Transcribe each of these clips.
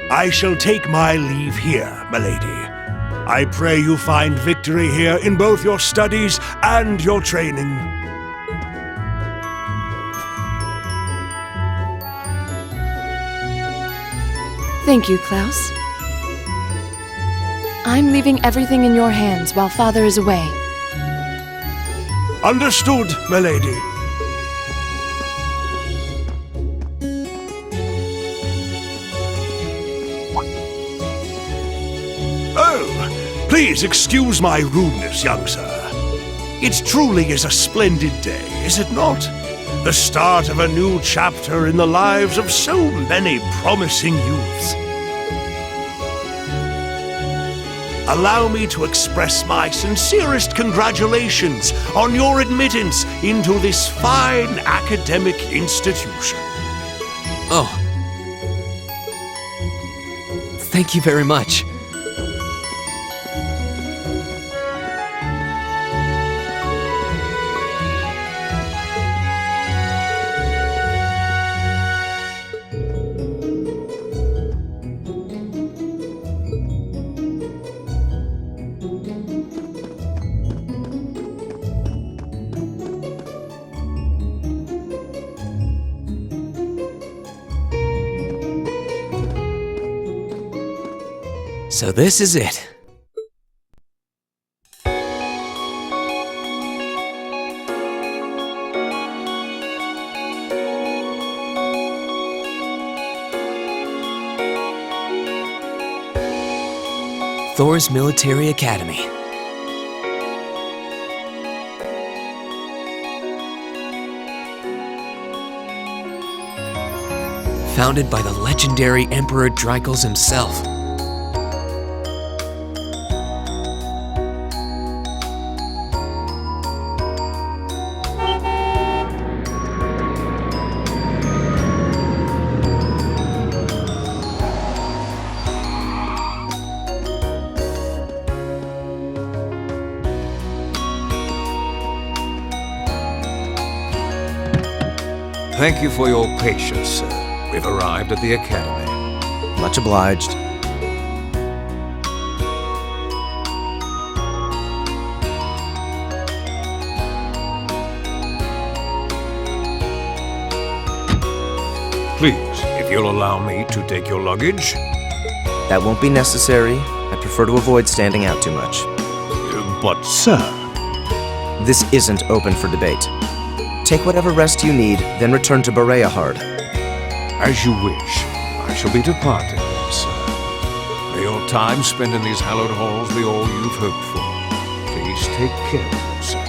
I shall take my leave here, milady. I pray you find victory here in both your studies and your training. Thank you, Klaus. I'm leaving everything in your hands while Father is away. Understood, milady. Oh, please excuse my rudeness, young sir. It truly is a splendid day, is it not? The start of a new chapter in the lives of so many promising youths. Allow me to express my sincerest congratulations on your admittance into this fine academic institution. Oh. Thank you very much. So this is it. Thors Military Academy. Founded by the legendary Emperor Drykles himself. Thank you for your patience, sir. We've arrived at the Academy. Much obliged. Please, if you'll allow me to take your luggage. That won't be necessary. I prefer to avoid standing out too much. But, sir... This isn't open for debate. Take whatever rest you need, then return to Bereahard. As you wish. I shall be departing, sir. May your time spent in these hallowed halls be all you've hoped for. Please take care of yourself.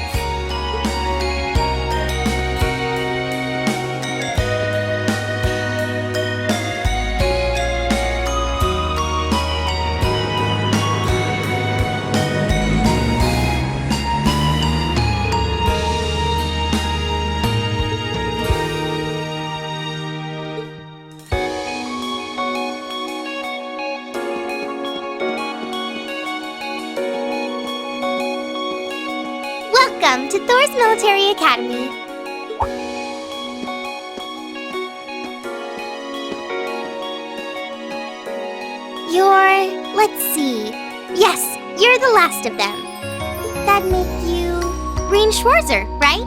Welcome to Thors Military Academy. Let's see. Yes, you're the last of them. That'd make you Rean Schwarzer, right?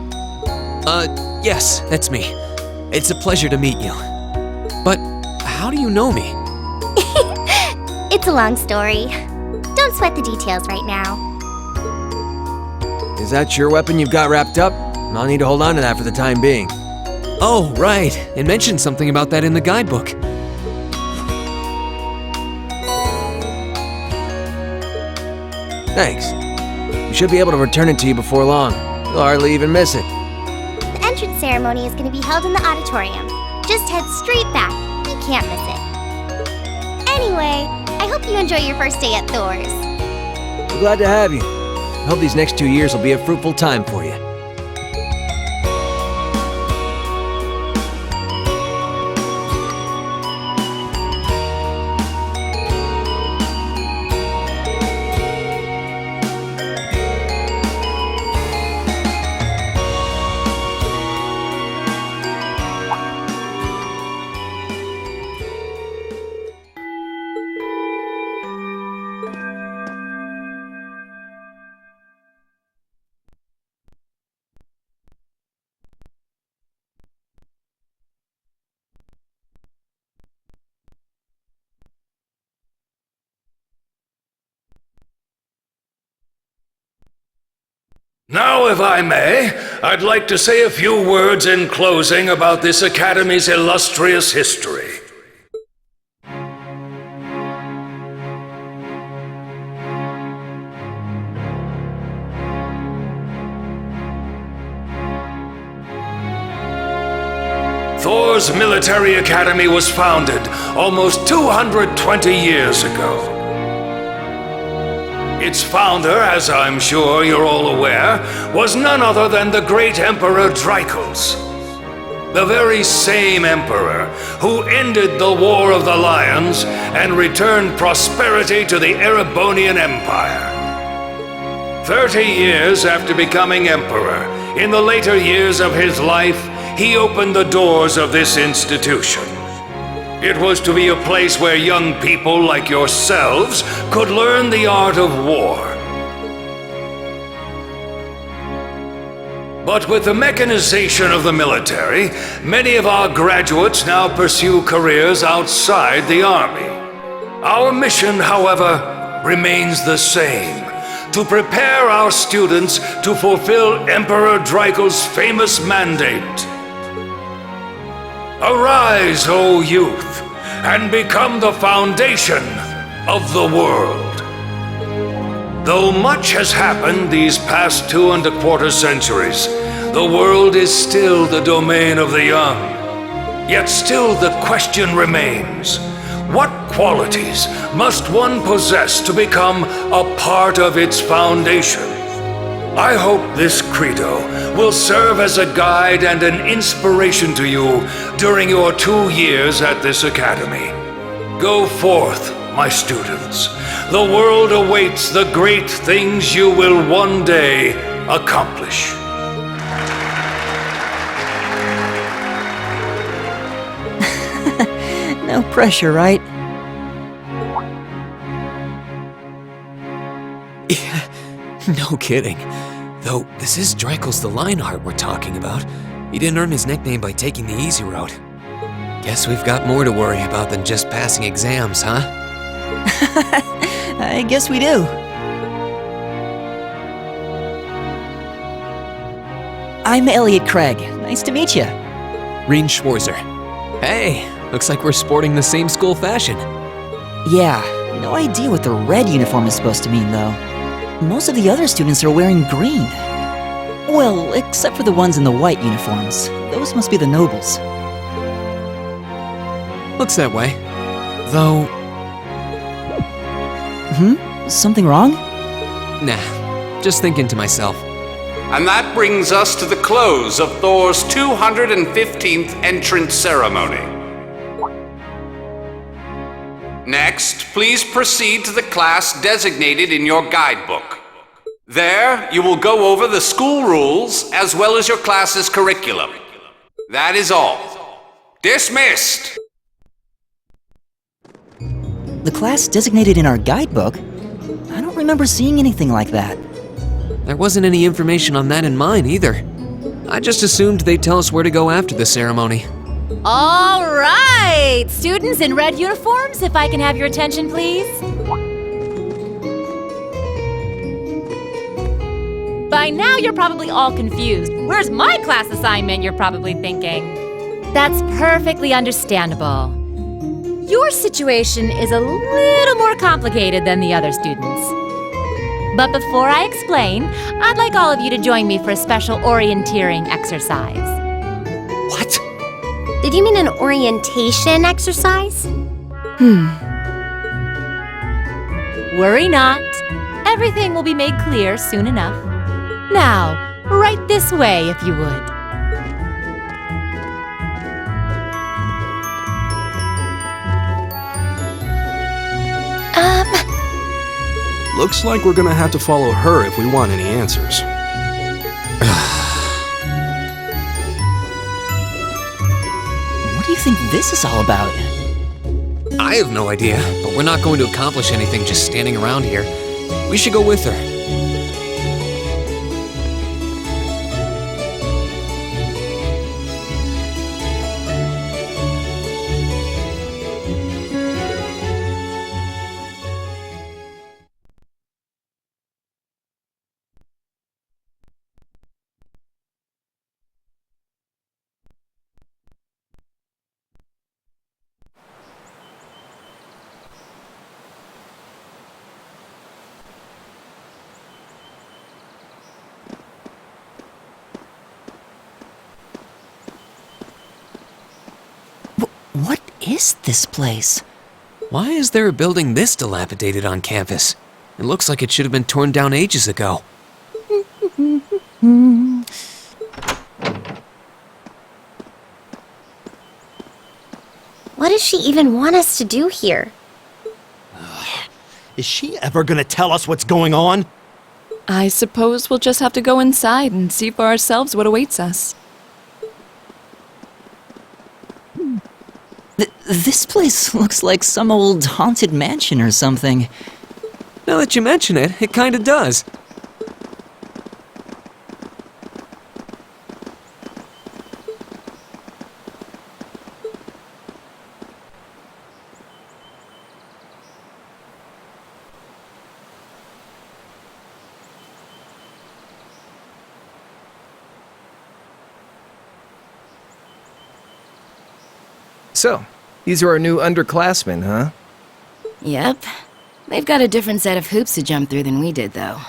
Yes, that's me. It's a pleasure to meet you. But how do you know me? It's a long story. Don't sweat the details right now. Is that your weapon you've got wrapped up? I'll need to hold on to that for the time being. Oh, right. It mentioned something about that in the guidebook. Thanks. You should be able to return it to you before long. You'll hardly even miss it. The entrance ceremony is going to be held in the auditorium. Just head straight back. You can't miss it. Anyway, I hope you enjoy your first day at Thors. I'm glad to have you. I hope these next 2 years will be a fruitful time for you. Now, if I may, I'd like to say a few words in closing about this Academy's illustrious history. Thors Military Academy was founded almost 220 years ago. Its founder, as I'm sure you're all aware, was none other than the great Emperor Drykos. The very same emperor who ended the War of the Lions and returned prosperity to the Erebonian Empire. 30 years after becoming emperor, in the later years of his life, he opened the doors of this institution. It was to be a place where young people like yourselves could learn the art of war. But with the mechanization of the military, many of our graduates now pursue careers outside the army. Our mission, however, remains the same: to prepare our students to fulfill Emperor Drykos' famous mandate. Arise, O youth, and become the foundation of the world. Though much has happened these past 2¼ centuries, the world is still the domain of the young. Yet still the question remains: what qualities must one possess to become a part of its foundation? I hope this credo will serve as a guide and an inspiration to you during your 2 years at this academy. Go forth, my students. The world awaits the great things you will one day accomplish. No pressure, right? No kidding. Though, this is Drykos the Lionheart we're talking about. He didn't earn his nickname by taking the easy route. Guess we've got more to worry about than just passing exams, huh? I guess we do. I'm Elliot Craig. Nice to meet you. Reen Schwarzer. Hey, looks like we're sporting the same school fashion. Yeah, no idea what the red uniform is supposed to mean, though. Most of the other students are wearing green. Well, except for the ones in the white uniforms. Those must be the nobles. Looks that way. Though... Something wrong? Nah, just thinking to myself. And that brings us to the close of Thor's 215th entrance ceremony. Next, please proceed to the class designated in your guidebook. There, you will go over the school rules as well as your class's curriculum. That is all. Dismissed! The class designated in our guidebook? I don't remember seeing anything like that. There wasn't any information on that in mine either. I just assumed they'd tell us where to go after the ceremony. All right! Students in red uniforms, if I can have your attention, please. By now, you're probably all confused. Where's my class assignment, you're probably thinking. That's perfectly understandable. Your situation is a little more complicated than the other students. But before I explain, I'd like all of you to join me for a special orienteering exercise. What? Did you mean an orientation exercise? Worry not. Everything will be made clear soon enough. Now, right this way, if you would. Looks like we're gonna have to follow her if we want any answers. What do you think this is all about? I have no idea, but we're not going to accomplish anything just standing around here. We should go with her. What is this place? Why is there a building this dilapidated on campus? It looks like it should have been torn down ages ago. What does she even want us to do here? Is she ever gonna tell us what's going on? I suppose we'll just have to go inside and see for ourselves what awaits us. This place looks like some old haunted mansion or something. Now that you mention it, it kinda does. So, these are our new underclassmen, huh? Yep. They've got a different set of hoops to jump through than we did, though.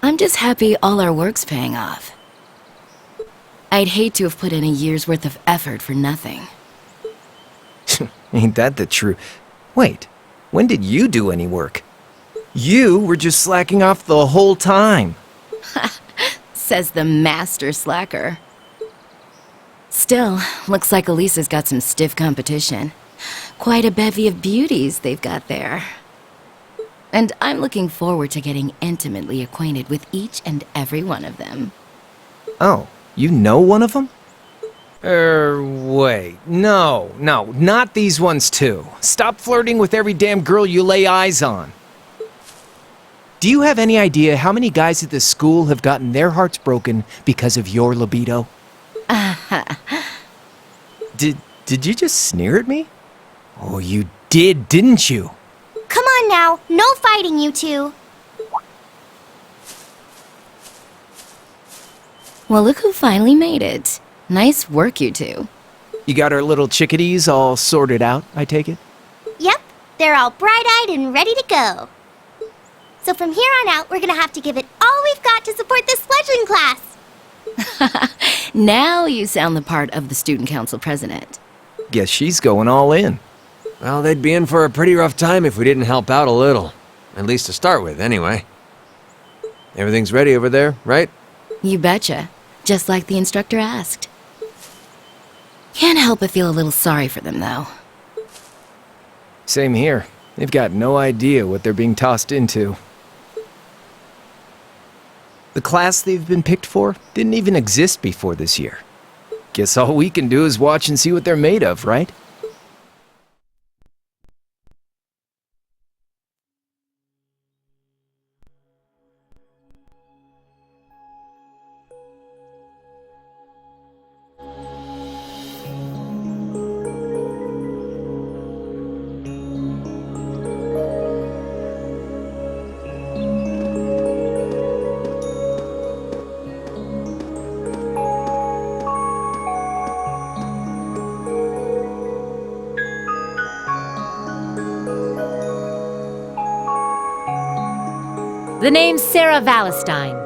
I'm just happy all our work's paying off. I'd hate to have put in a year's worth of effort for nothing. Ain't that the truth? Wait, when did you do any work? You were just slacking off the whole time. Says the master slacker. Still, looks like Elisa's got some stiff competition. Quite a bevy of beauties they've got there. And I'm looking forward to getting intimately acquainted with each and every one of them. Oh, you know one of them? Wait. No, not these ones too. Stop flirting with every damn girl you lay eyes on. Do you have any idea how many guys at this school have gotten their hearts broken because of your libido? Did you just sneer at me? Oh, you did, didn't you? Come on now, no fighting, you two. Well, look who finally made it. Nice work, you two. You got our little chickadees all sorted out, I take it? Yep, they're all bright-eyed and ready to go. So from here on out, we're gonna have to give it all we've got to support this fledgling class. Now you sound the part of the student council president. Guess she's going all in. Well, they'd be in for a pretty rough time if we didn't help out a little. At least to start with, anyway. Everything's ready over there, right? You betcha. Just like the instructor asked. Can't help but feel a little sorry for them, though. Same here. They've got no idea what they're being tossed into. The class they've been picked for didn't even exist before this year. Guess all we can do is watch and see what they're made of, right? The name's Sarah Valestine.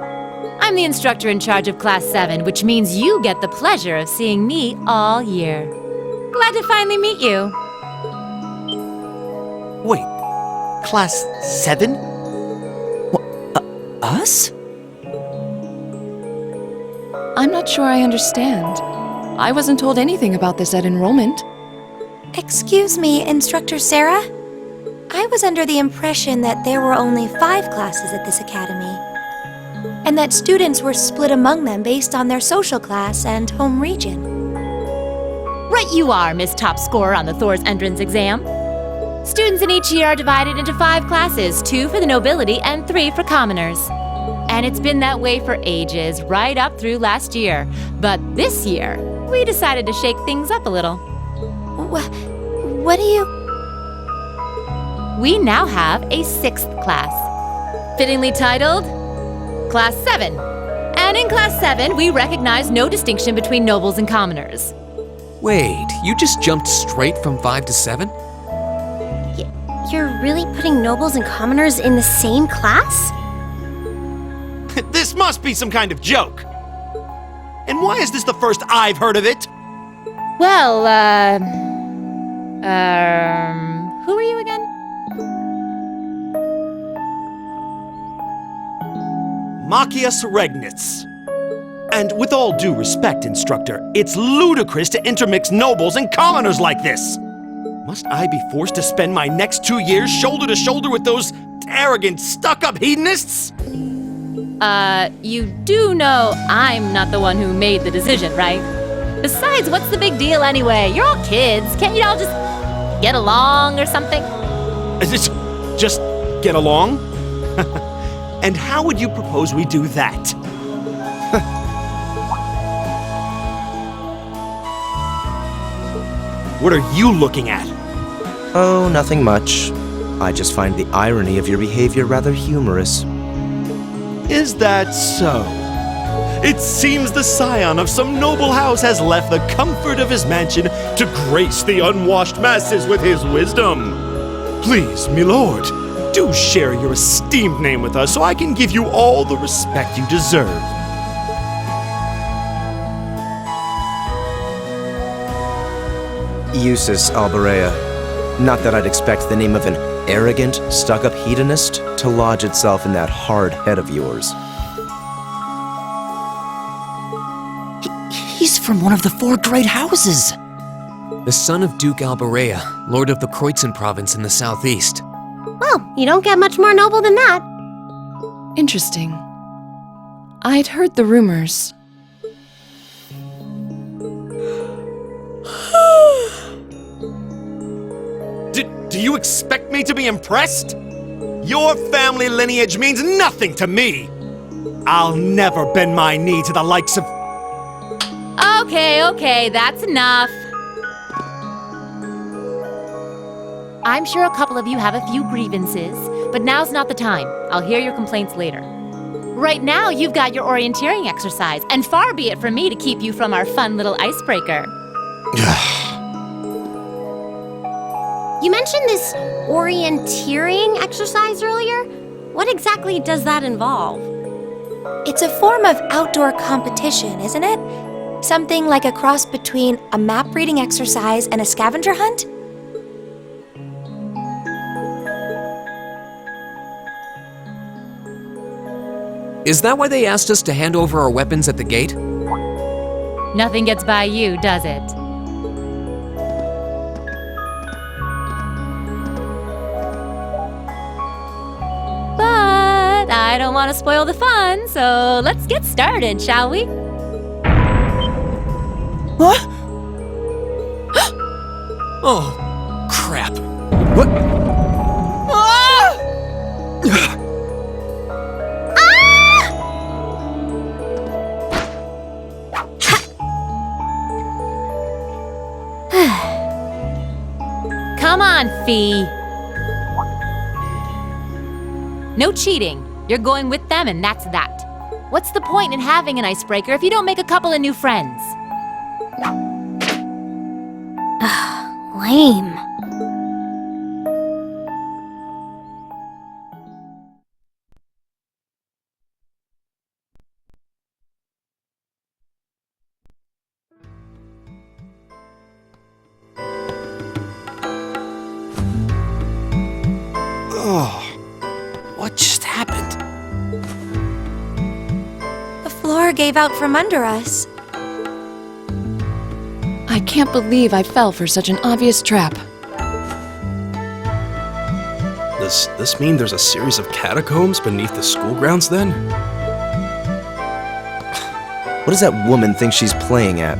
I'm the instructor in charge of Class 7, which means you get the pleasure of seeing me all year. Glad to finally meet you. Wait, Class 7? Us? I'm not sure I understand. I wasn't told anything about this at enrollment. Excuse me, Instructor Sarah? I was under the impression that there were only 5 classes at this academy, and that students were split among them based on their social class and home region. Right you are, Miss Top Scorer on the Thors entrance exam. Students in each year are divided into 5 classes, 2 for the nobility and 3 for commoners. And it's been that way for ages, right up through last year. But this year, we decided to shake things up a little. What do you... We now have a 6th class, fittingly titled Class 7. And in Class 7, we recognize no distinction between nobles and commoners. Wait, you just jumped straight from 5 to 7? You're really putting nobles and commoners in the same class? This must be some kind of joke. And why is this the first I've heard of it? Well, who are you again? Machias Regnitz. And with all due respect, Instructor, it's ludicrous to intermix nobles and commoners like this. Must I be forced to spend my next 2 years shoulder to shoulder with those arrogant, stuck-up hedonists? You do know I'm not the one who made the decision, right? Besides, what's the big deal anyway? You're all kids. Can't you all just get along or something? Just get along? And how would you propose we do that? What are you looking at? Oh, nothing much. I just find the irony of your behavior rather humorous. Is that so? It seems the scion of some noble house has left the comfort of his mansion to grace the unwashed masses with his wisdom. Please, milord, do share your esteemed name with us so I can give you all the respect you deserve. Usus Alberea. Not that I'd expect the name of an arrogant, stuck-up hedonist to lodge itself in that hard head of yours. He's from one of the 4 great houses. The son of Duke Alberea, lord of the Kreutzen province in the southeast. Well, you don't get much more noble than that. Interesting. I'd heard the rumors. Do you expect me to be impressed? Your family lineage means nothing to me. I'll never bend my knee to the likes of... Okay, that's enough. I'm sure a couple of you have a few grievances, but now's not the time. I'll hear your complaints later. Right now, you've got your orienteering exercise, and far be it from me to keep you from our fun little icebreaker. You mentioned this orienteering exercise earlier. What exactly does that involve? It's a form of outdoor competition, isn't it? Something like a cross between a map-reading exercise and a scavenger hunt? Is that why they asked us to hand over our weapons at the gate? Nothing gets by you, does it? But I don't want to spoil the fun, so let's get started, shall we? What? Oh, crap. What? Come on, Fee. No cheating. You're going with them and that's that. What's the point in having an icebreaker if you don't make a couple of new friends? Lame. What just happened? The floor gave out from under us. I can't believe I fell for such an obvious trap. Does this mean there's a series of catacombs beneath the school grounds then? What does that woman think she's playing at?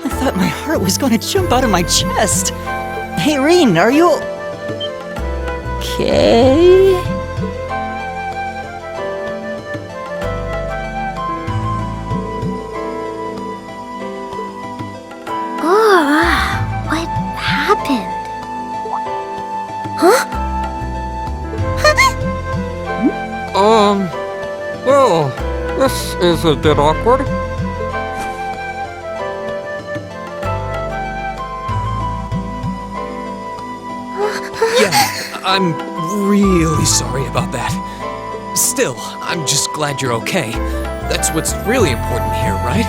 I thought my heart was going to jump out of my chest. Hey, Reen, are you... okay? What happened? Huh? Well, this is a bit awkward. Yeah, I'm really sorry about that. Still, I'm just glad you're okay. That's what's really important here, right?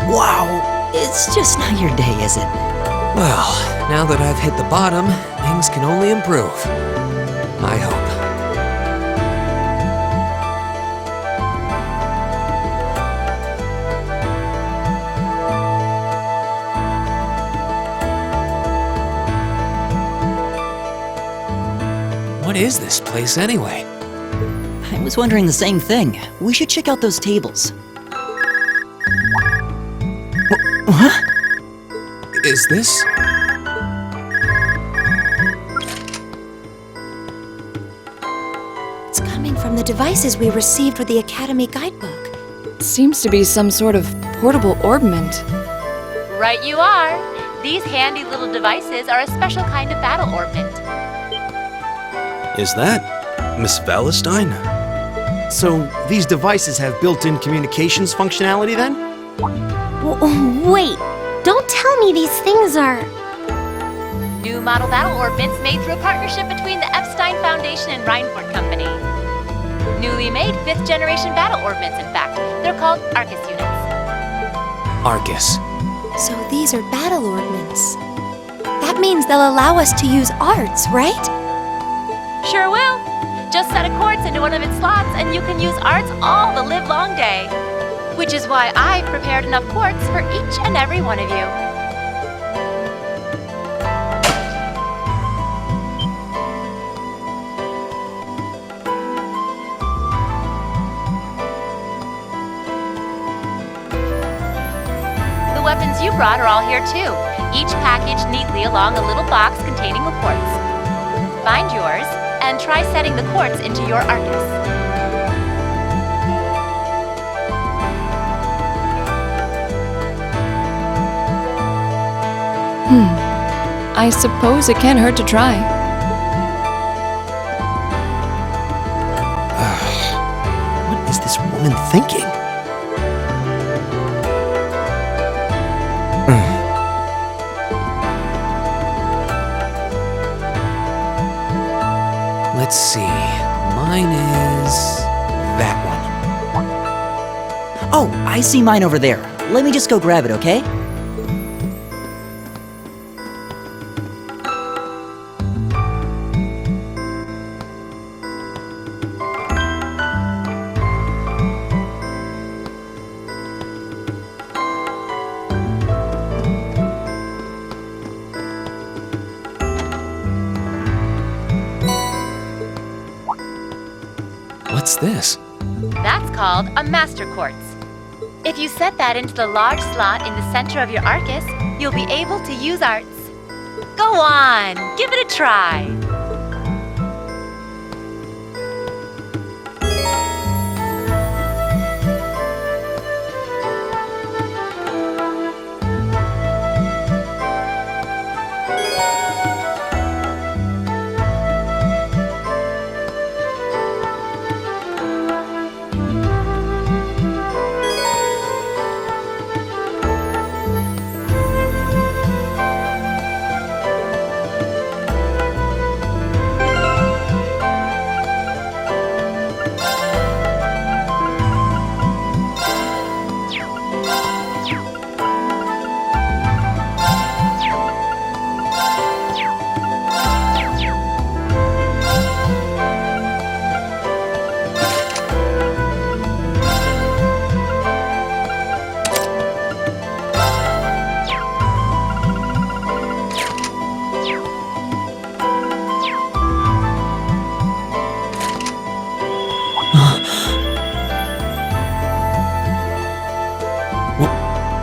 Wow, it's just not your day, is it? Well, now that I've hit the bottom, things can only improve. I hope. What is this place anyway? I was wondering the same thing. We should check out those tables. What? Is this? It's coming from the devices we received with the Academy guidebook. Seems to be some sort of portable orbment. Right you are. These handy little devices are a special kind of battle orbment. Is that Miss Valestine? So, these devices have built-in communications functionality then? Wait, don't tell me these things are... New model battle orbments made through a partnership between the Epstein Foundation and Reinford Company. Newly made 5th generation battle orbments, in fact. They're called Arcus units. Arcus. So these are battle orbments. That means they'll allow us to use arts, right? Sure will. Just set a quartz into one of its slots and you can use arts all the livelong day. Which is why I prepared enough quartz for each and every one of you. The weapons you brought are all here too, each packaged neatly along a little box containing a quartz. Find yours, and try setting the quartz into your Arcus. I suppose it can't hurt to try. What is this woman thinking? Let's see. Mine is that one. Oh, I see mine over there. Let me just go grab it, okay? What's this? That's called a master quartz. If you set that into the large slot in the center of your Arcus, you'll be able to use arts. Go on, give it a try.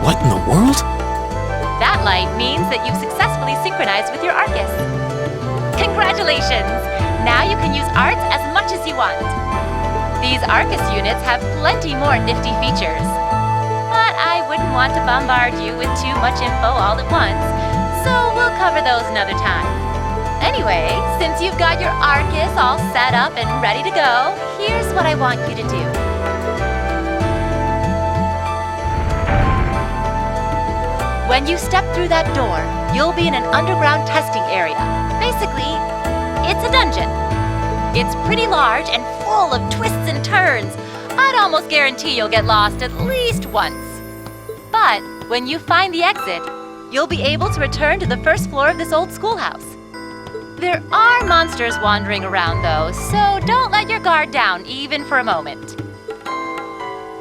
What in the world? That light means that you've successfully synchronized with your Arcus. Congratulations! Now you can use arts as much as you want. These Arcus units have plenty more nifty features. But I wouldn't want to bombard you with too much info all at once, so we'll cover those another time. Anyway, since you've got your Arcus all set up and ready to go, here's what I want you to do. When you step through that door, you'll be in an underground testing area. Basically, it's a dungeon. It's pretty large and full of twists and turns. I'd almost guarantee you'll get lost at least once. But when you find the exit, you'll be able to return to the first floor of this old schoolhouse. There are monsters wandering around, though, so don't let your guard down, even for a moment.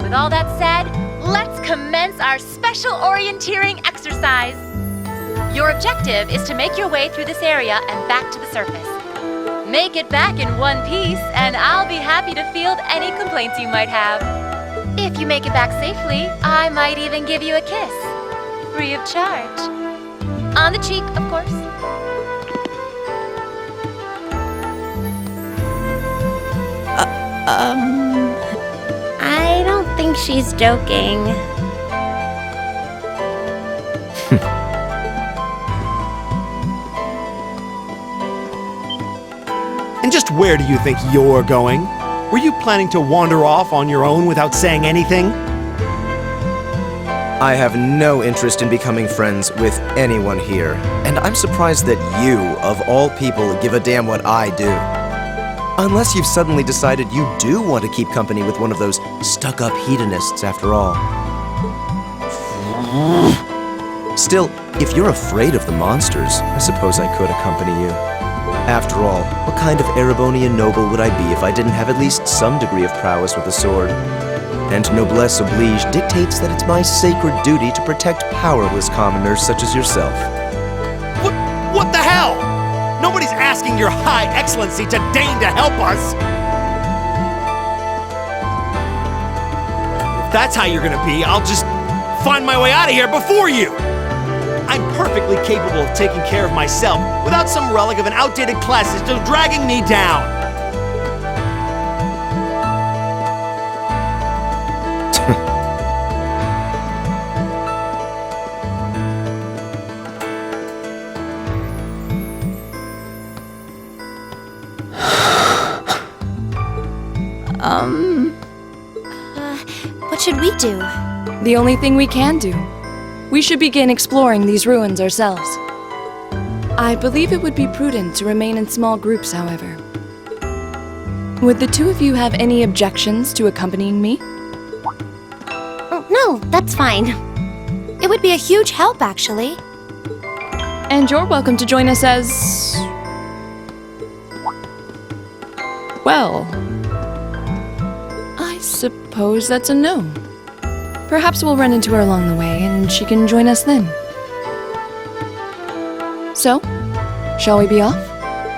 With all that said, let's commence our special orienteering exercise. Your objective is to make your way through this area and back to the surface. Make it back in one piece, and I'll be happy to field any complaints you might have. If you make it back safely, I might even give you a kiss. Free of charge. On the cheek, of course. I don't think she's joking. And just where do you think you're going? Were you planning to wander off on your own without saying anything? I have no interest in becoming friends with anyone here, and I'm surprised that you, of all people, give a damn what I do. Unless you've suddenly decided you do want to keep company with one of those stuck-up hedonists after all. Still, if you're afraid of the monsters, I suppose I could accompany you. After all, what kind of Erebonian noble would I be if I didn't have at least some degree of prowess with a sword? And noblesse oblige dictates that it's my sacred duty to protect powerless commoners such as yourself. What the hell? Nobody's asking your high excellency to deign to help us! If that's how you're gonna be, I'll just find my way out of here before you! I'm perfectly capable of taking care of myself without some relic of an outdated class system dragging me down! What should we do? The only thing we can do. We should begin exploring these ruins ourselves. I believe it would be prudent to remain in small groups, however. Would the two of you have any objections to accompanying me? Oh, no, that's fine. It would be a huge help, actually. And you're welcome to join us as... well... I suppose that's a no. Perhaps we'll run into her along the way, and she can join us then. So, shall we be off?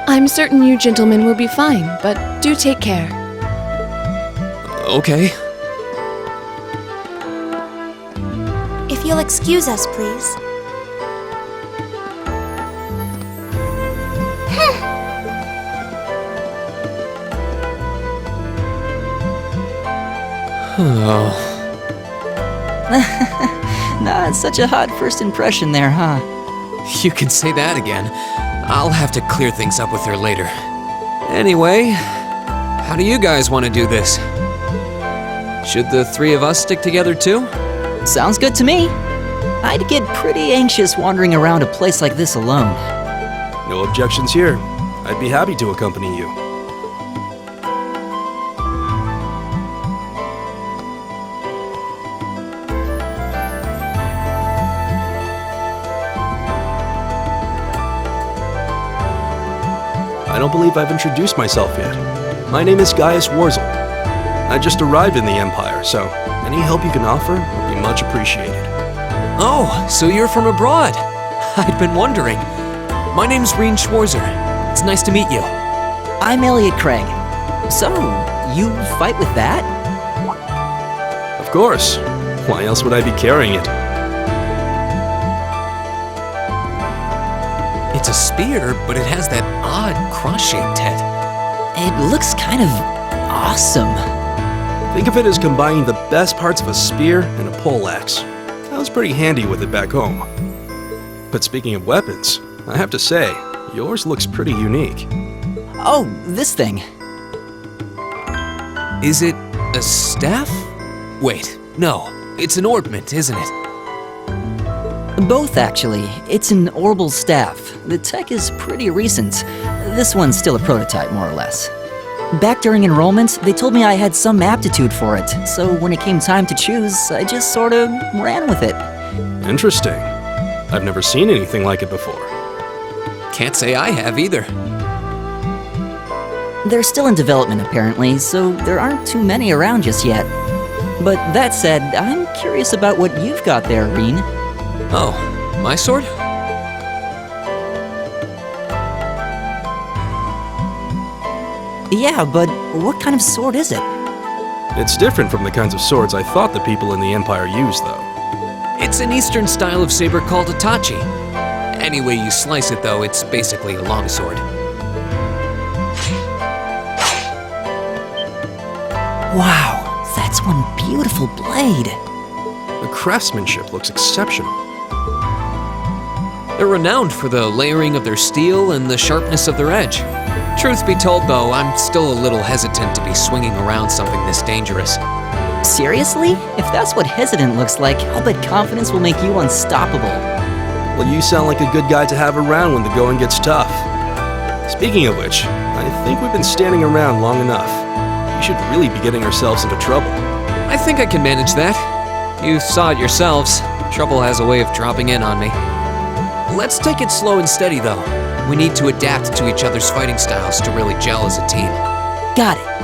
I'm certain you gentlemen will be fine, but do take care. Okay. If you'll excuse us, please. Oh. Not such a hot first impression there, huh? You can say that again. I'll have to clear things up with her later. Anyway, how do you guys want to do this? Should the three of us stick together too? Sounds good to me. I'd get pretty anxious wandering around a place like this alone. No objections here. I'd be happy to accompany you. I don't believe I've introduced myself yet. My name is Gaius Warzel. I just arrived in the Empire, so any help you can offer would be much appreciated. Oh, so you're from abroad. I'd been wondering. My name's Reen Schwarzer. It's nice to meet you. I'm Elliot Craig. So, you fight with that? Of course. Why else would I be carrying it? It's a spear, but it has that odd cross-shaped head. It looks kind of awesome. Think of it as combining the best parts of a spear and a poleaxe. I was pretty handy with it back home. But speaking of weapons, I have to say, yours looks pretty unique. Oh, this thing. Is it a staff? Wait, no. It's an ornament, isn't it? Both, actually. It's an orbital staff. The tech is pretty recent. This one's still a prototype, more or less. Back during enrollment, they told me I had some aptitude for it, so when it came time to choose, I just sort of ran with it. Interesting. I've never seen anything like it before. Can't say I have either. They're still in development, apparently, so there aren't too many around just yet. But that said, I'm curious about what you've got there, Reen. Oh, my sword? Yeah, but what kind of sword is it? It's different from the kinds of swords I thought the people in the Empire used, though. It's an eastern style of saber called a tachi. Any way you slice it, though, it's basically a longsword. Wow, that's one beautiful blade. The craftsmanship looks exceptional. They're renowned for the layering of their steel and the sharpness of their edge. Truth be told, though, I'm still a little hesitant to be swinging around something this dangerous. Seriously? If that's what hesitant looks like, I'll bet confidence will make you unstoppable. Well, you sound like a good guy to have around when the going gets tough. Speaking of which, I think we've been standing around long enough. We should really be getting ourselves into trouble. I think I can manage that. You saw it yourselves. Trouble has a way of dropping in on me. Let's take it slow and steady, though. We need to adapt to each other's fighting styles to really gel as a team. Got it.